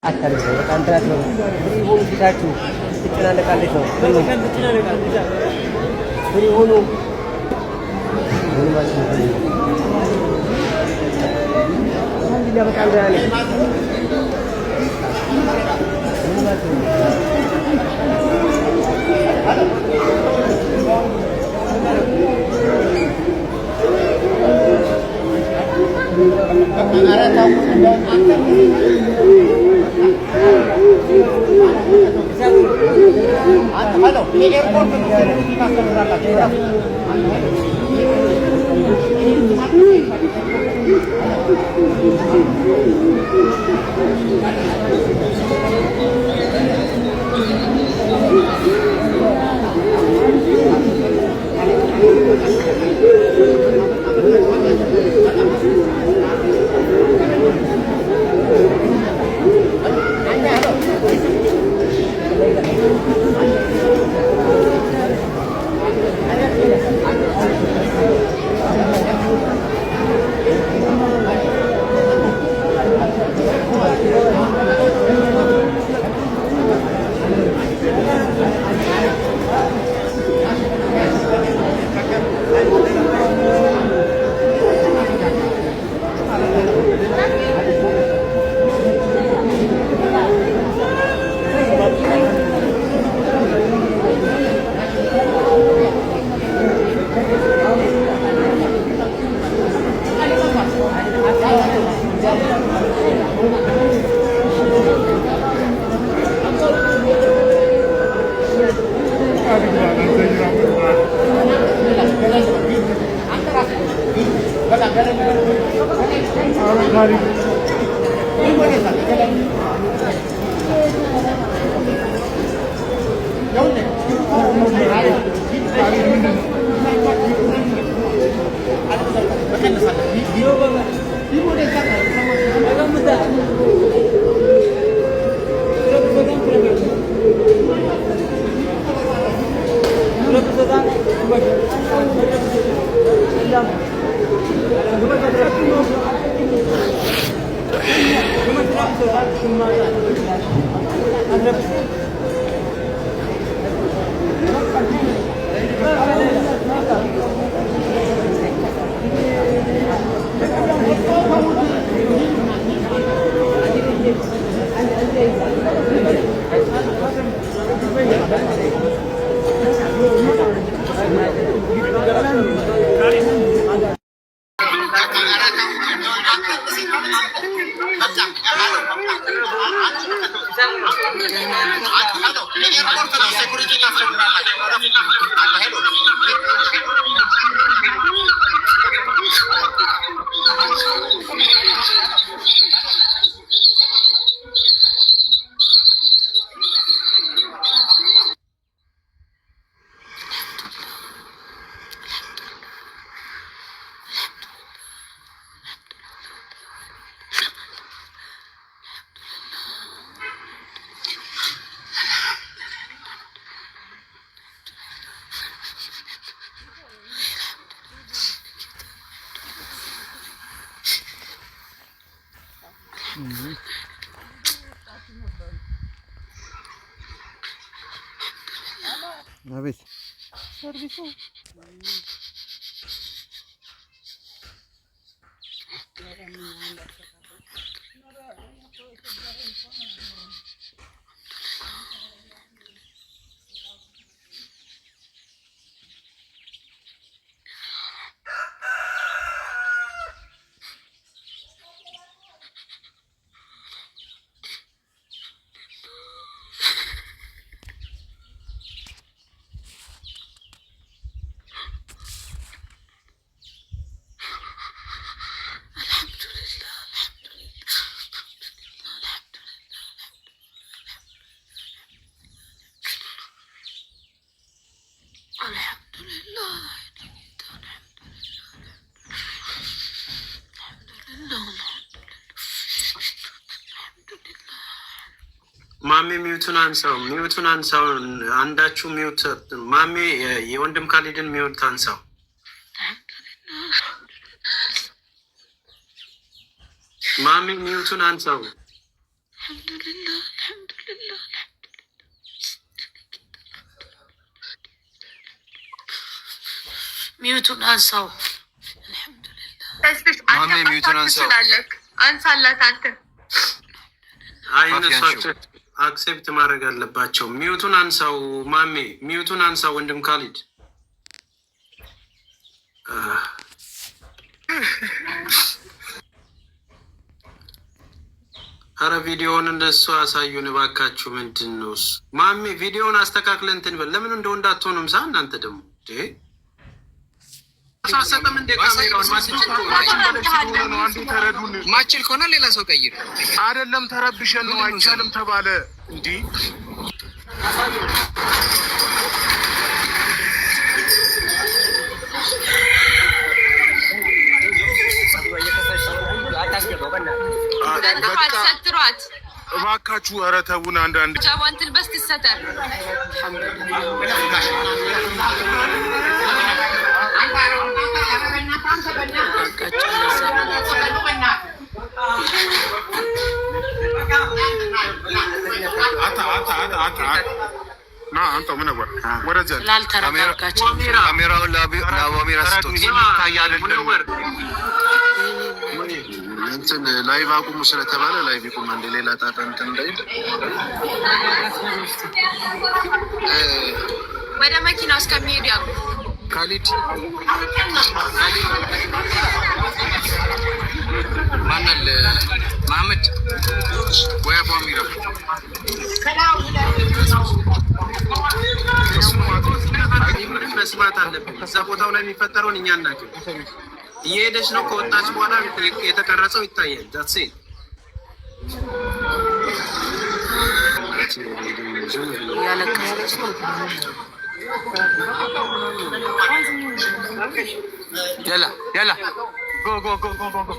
አታርገው በጣም ትራት ነው። ይሁን ፊታችሁ ትጨናነቃለች ነው። ሆኖ ማለት ነው። በጣም ደህና ነኝ። አቤት ሰርቪሱ ማሜ ሚውቱን አንሳው። አንዳችሁ ሚውት ማሜ የወንድም ካሊድን ሚውት አንሳው። ማሜ ሚውቱን አንሳው። አልሐምዱሊላህ አልሐምዱሊላህ ሚዩቱን አንሳው። ማሜ ሚዩቱን አንሳው። አንሳላት አንተ። አይ እነሱ አክሴፕት ማድረግ አለባቸው። ሚዩቱን አንሳው ማሜ፣ ሚዩቱን አንሳው ወንድም ካሊድ። አረ ቪዲዮውን እንደሱ አሳዩን እባካችሁ። ምንድን ነው እሱ? ማሜ ቪዲዮውን አስተካክለን እንትን በል። ለምን እንደው እንዳትሆኑም ሳ እናንተ ደግሞ ማችል ከሆነ ሌላ ሰው ቀይር። አይደለም ተረብሸን ነው አይቻልም ተባለ። እንዲህ ሰትሯት እባካችሁ። ኧረ ተውን። አንዳንድ ጃቧንትን በስት ይሰተር አንተ ምን ነበር ወረጀ ላልተረጋጋችሁ ካሜራውን ለአቧሚራ ስቶት እንትን ላይቭ አቁሙ ስለተባለ ላይቭ ይቁም። አንድ ሌላ ጣጣ እንትን እንዳይል ወደ መኪና እስከሚሄዱ ያቁ። ካሊድ ማናል መሀመድ ወይ አቧሚራ መስማት አለብን። እዛ ቦታው ላይ የሚፈጠረውን እኛ እናውቅም። እየሄደች ነው። ከወጣች በኋላ የተቀረጸው ይታያል። ዳትሴ ያለቀሰች ነው። ያላ ያላ ጎ ጎ ጎ ጎ ጎ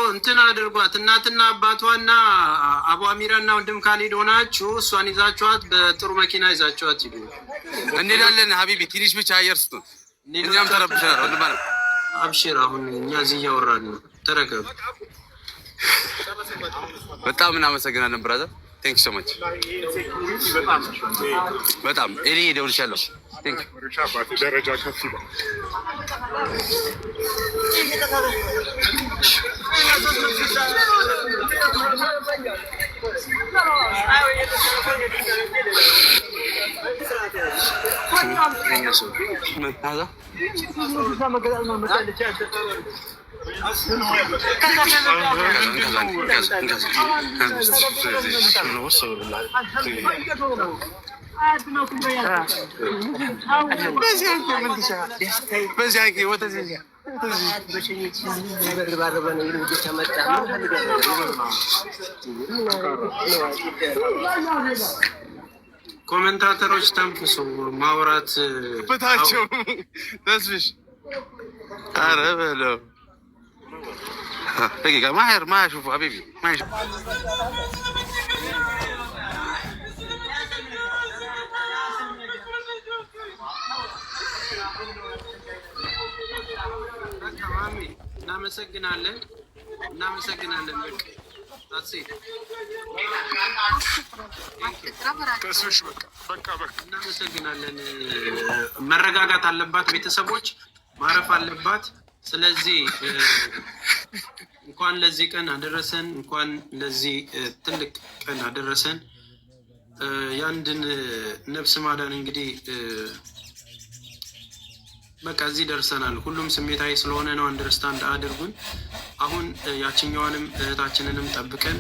እንትን አድርጓት። እናትና አባቷና አቧሚራ እና ወንድም ካሊድ ሆናችሁ እሷን ይዛችኋት በጥሩ መኪና ይዛችኋት ሂዱ። እንሄዳለን ሀቢቢ። ትንሽ ብቻ አየር ስጡን። እኛም ተረብሸናል። ወንድም አለ አብሽር። አሁን እኛ እዚህ እያወራን ነው። ተረከብ። በጣም እናመሰግናለን ብራዘር። ቴንክ ሶ ማች። በጣም እኔ ደውልሻለሁ። ቴንክ ደረጃ ከፍ ይላል። ኮሜንታተሮች ተንፍሱ። ማውራት በታቸው ተስፍሽ ኧረ በለው دقيقة ما يشوفوا حبيبي ما يشوفوا. እናመሰግናለን። እናመሰግናለን። መረጋጋት አለባት፣ ቤተሰቦች ማረፍ አለባት። ስለዚህ እንኳን ለዚህ ቀን አደረሰን፣ እንኳን ለዚህ ትልቅ ቀን አደረሰን። የአንድን ነፍስ ማዳን እንግዲህ በቃ እዚህ ደርሰናል። ሁሉም ስሜታዊ ስለሆነ ነው። አንደርስታንድ አድርጉን። አሁን ያችኛዋንም እህታችንንም ጠብቀን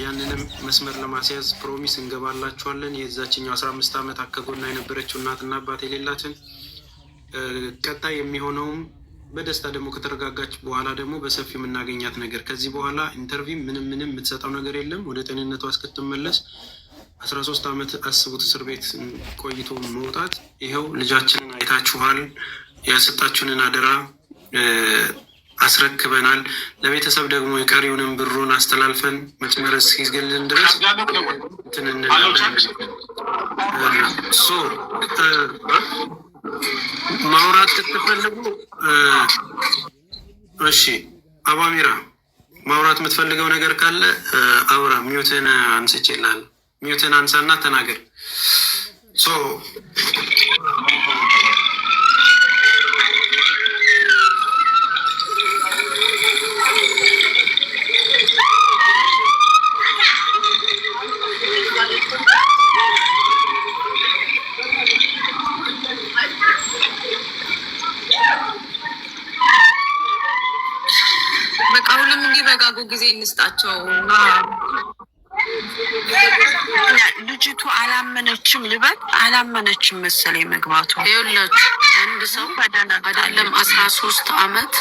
ያንንም መስመር ለማስያዝ ፕሮሚስ እንገባላችኋለን። የዛችኛው 15 ዓመት ከጎኗ የነበረችው እናትና አባት የሌላትን ቀጣይ የሚሆነውም በደስታ ደግሞ ከተረጋጋች በኋላ ደግሞ በሰፊ የምናገኛት ነገር ከዚህ በኋላ ኢንተርቪው ምንም የምትሰጠው ነገር የለም። ወደ ጤንነቷ እስክትመለስ 13 ዓመት አስቡት፣ እስር ቤት ቆይቶ መውጣት። ይኸው ልጃችንን አይታችኋል። ያሰጣችሁንን አደራ አስረክበናል። ለቤተሰብ ደግሞ የቀሪውንም ብሩን አስተላልፈን መስመር እስኪዝገልን ድረስ እንትን እንላለን። ማውራት ስትፈልጉ እሺ አባሚራ ማውራት የምትፈልገው ነገር ካለ አውራ። ሚውትን አንስቼልሃል። ሚውትን አንሳና ተናገር። በቃ ሁሉም እንዲረጋጉ ጊዜ እንስጣቸው። ልጅቱ አላመነችም ልበል፣ አላመነችም መሰለኝ መግባቱ። ይኸውላችሁ አንድ ሰው አይደለም 13 ዓመት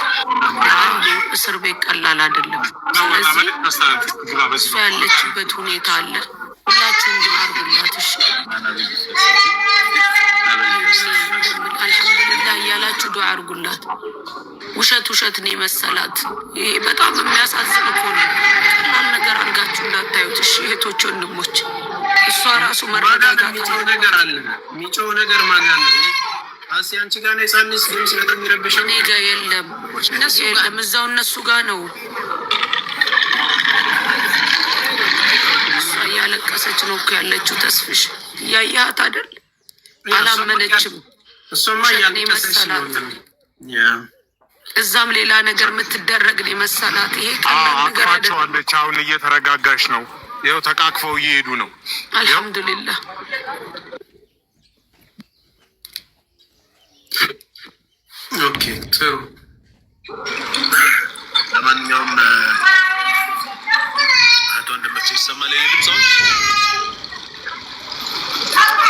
አንዱ እስር ቤት ቀላል አይደለም። ስለዚህ እሷ ያለችበት ሁኔታ አለ። ሁላችሁም ግን አድርጉላት እሺ። አልሐምዱሊላህ እያላችሁ ዱዓ አድርጉላት። ውሸት ነው የመሰላት። ይሄ በጣም የሚያሳዝን እኮ ነው። ቀላል ነገር አድርጋችሁ እንዳታዩት እሺ እህቶች ወንድሞች። እሷ ራሱ መረጋጋት ነገር አለ። የሚጮህ ነገር ማለት ነው። አንቺ ጋር ነው የጻንስ ድምጽ በጣም የሚረብሸው። እኔ ጋር የለም፣ እዛው እነሱ ጋር ነው። እሷ እያለቀሰች ነው እኮ ያለችው። ተስፍሽ እያያት አይደል? አላመነችም። እሷማ እያለቀሰች ነው። እዛም ሌላ ነገር የምትደረግ ነው መሰላት። ይሄ ቀላል ነገር አይደለም። አሁን እየተረጋጋች ነው። ይኸው ተቃቅፈው እየሄዱ ነው። አልሐምዱሊላህ። ኦኬ ጥሩ። ለማንኛውም አቶ ወንድሞቼ ይሰማል ይሄ ድምጽ?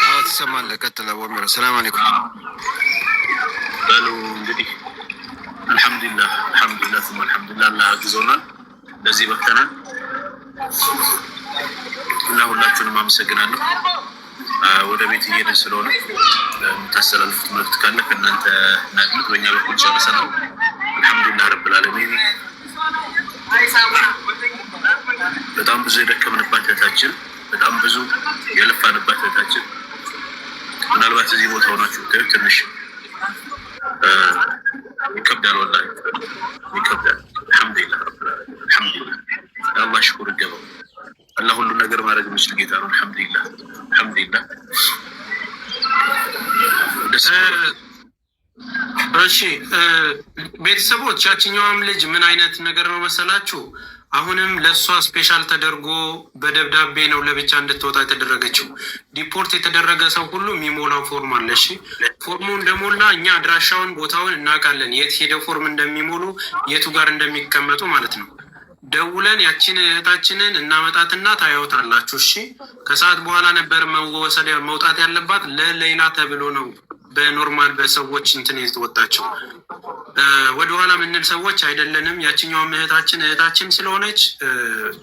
አዎ ትሰማለህ። ቀጥል አወሚራ። ሰላም አለይኩም በሉ እንግዲህ አልሐምዱሊላህ ثم አልሐምዱሊላህ አላህ አግዞናል፣ ለዚህ በቅተናል እና ሁላችሁንም አመሰግናለሁ። ወደ ቤት እየሄድን ስለሆነ የምታስተላልፉት መልዕክት ካለ ከእናንተ እናድምጥ። በእኛ በኩል ጨርሰናል። አልሐምዱሊላህ ረብል ዓለሚን። በጣም ብዙ የደከምንባት እህታችን፣ በጣም ብዙ የለፋንባት እህታችን ምናልባት እዚህ ቦታ ሆናችሁ ብታዩ ትንሽ ይከብዳል፣ ወላሂ ይከብዳል። አልሐምዱሊላህ ረብል ዓለሚን። አልሐምዱሊላህ አላህ ሽኩር ይገባው። አላህ ሁሉ ነገር ማድረግ የሚችል ጌታ ነው። አልሐምዱሊላህ አልሐምዱሊላህ። እሺ ቤተሰቦች፣ ያችኛዋም ልጅ ምን አይነት ነገር ነው መሰላችሁ? አሁንም ለእሷ ስፔሻል ተደርጎ በደብዳቤ ነው ለብቻ እንድትወጣ የተደረገችው። ዲፖርት የተደረገ ሰው ሁሉ የሚሞላው ፎርም አለ። እሺ ፎርሙ እንደሞላ እኛ አድራሻውን ቦታውን እናውቃለን፣ የት ሄደው ፎርም እንደሚሞሉ የቱ ጋር እንደሚቀመጡ ማለት ነው። ደውለን ያችን እህታችንን እናመጣትና ታያውታላችሁ። እሺ ከሰዓት በኋላ ነበር መውጣት ያለባት፣ ለሌላ ተብሎ ነው በኖርማል በሰዎች እንትን የተወጣቸው። ወደኋላ ምንል ሰዎች አይደለንም። ያችኛውም እህታችን ስለሆነች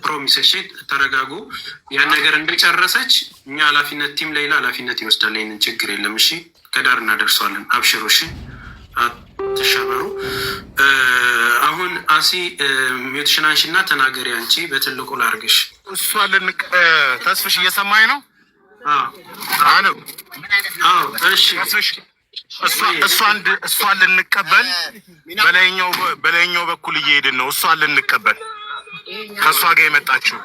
ፕሮሚስ። እሺ ተረጋጉ። ያን ነገር እንደጨረሰች እኛ ኃላፊነት ቲም ሌላ ኃላፊነት ይወስዳል። ይህንን ችግር የለም። እሺ ከዳር እናደርሰዋለን። አብሽሩ። እሺ አትሸበሩ። አሁን አሲ ሚውትሽናንሽና ተናገሪ። አንቺ በትልቁ ላርግሽ። እሷ ተስፍሽ እየሰማኝ ነው? አዎ እሺ እሷን ልንቀበል በላይኛው በኩል እየሄድን ነው። እሷን ልንቀበል ከእሷ ጋር የመጣችው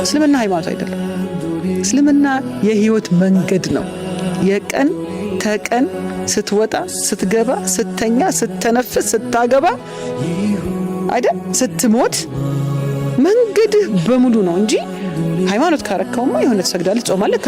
እስልምና ሃይማኖት አይደለም። እስልምና የህይወት መንገድ ነው። የቀን ተቀን ስትወጣ ስትገባ፣ ስተኛ፣ ስተነፍስ፣ ስታገባ አይደል ስትሞት መንገድህ በሙሉ ነው እንጂ ሃይማኖት ካረከውማ የሆነ ትሰግዳለህ፣ ጾማለህ።